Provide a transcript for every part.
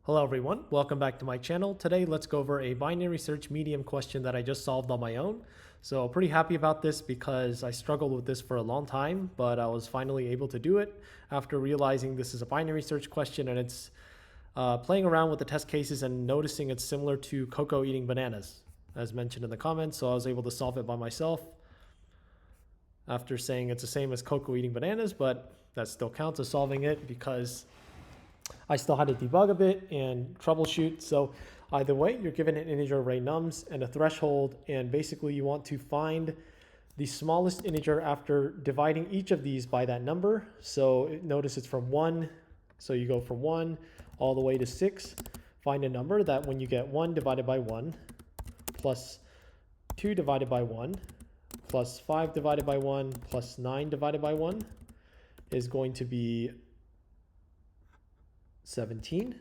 Hello everyone, welcome back to my channel. Today let's go over a binary search medium question that I just solved on my own. So pretty happy about this because I struggled with this for a long time, but I was finally able to do it after realizing this is a binary search question and it's playing around with the test cases and noticing it's similar to Coco eating bananas as mentioned in the comments. So I was able to solve it by myself after saying it's the same as Coco eating bananas, but that still counts as solving it because I still had to debug a bit and troubleshoot. So either way, you're given an integer array nums and a threshold, and basically you want to find the smallest integer after dividing each of these by that number. So notice it's from 1, so you go from 1 all the way to 6. Find a number that when you get 1 divided by 1 plus 2 divided by 1 plus 5 divided by 1 plus 9 divided by 1 is going to be 17.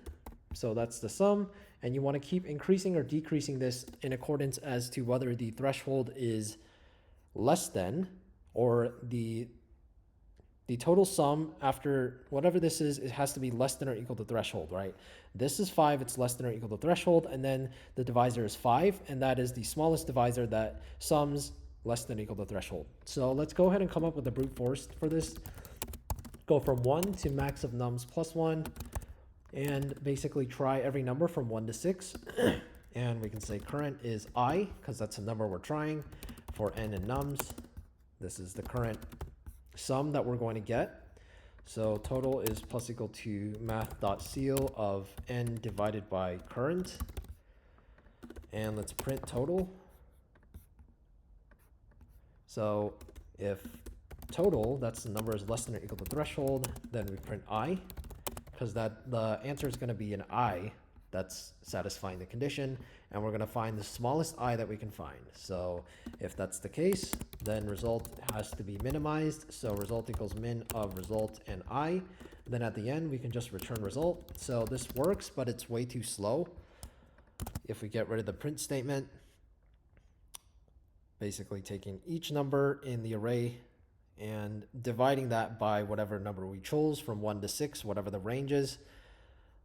So that's the sum, and you want to keep increasing or decreasing this in accordance as to whether the threshold is less than, or the total sum after whatever this is, it has to be less than or equal to threshold, right? This is 5, it's less than or equal to threshold, and then the divisor is 5, and that is the smallest divisor that sums less than or equal to threshold. So let's go ahead and come up with a brute force for this. Go from 1 to max of nums plus 1, and basically try every number from 1 to 6. And we can say current is I, because that's the number we're trying. For n and nums, this is the current sum that we're going to get. So total is plus equal to math.ceil of n divided by current. And let's print total. So if total, that's the number is less than or equal to threshold, then we print I, because that the answer is going to be an I that's satisfying the condition, and we're going to find the smallest I that we can find. So if that's the case, then result has to be minimized. So result equals min of result and I. Then at the end, we can just return result. So this works, but it's way too slow. If we get rid of the print statement, basically taking each number in the array and dividing that by whatever number we chose from 1 to 6, whatever the range is,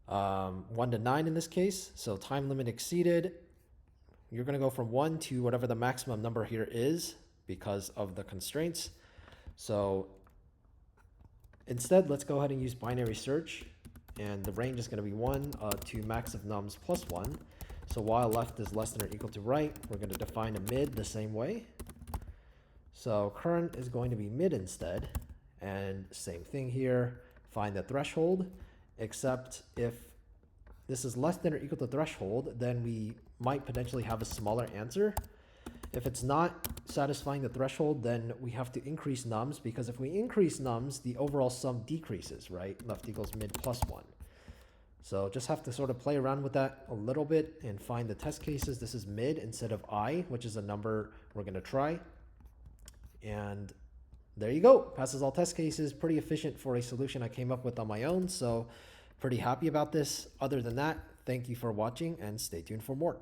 1 to 9 in this case. So time limit exceeded, you're going to go from 1 to whatever the maximum number here is because of the constraints. So instead, let's go ahead and use binary search, and the range is going to be 1 to max of nums plus 1. So while left is less than or equal to right, we're going to define a mid the same way. So current is going to be mid instead, and same thing here, find the threshold, except if this is less than or equal to threshold, then we might potentially have a smaller answer. If it's not satisfying the threshold, then we have to increase nums, because if we increase nums, the overall sum decreases, right? Left equals mid plus 1. So just have to sort of play around with that a little bit and find the test cases. This is mid instead of I, which is a number we're going to try. And there you go. Passes all test cases. Pretty efficient for a solution I came up with on my own. So pretty happy about this. Other than that, thank you for watching and stay tuned for more.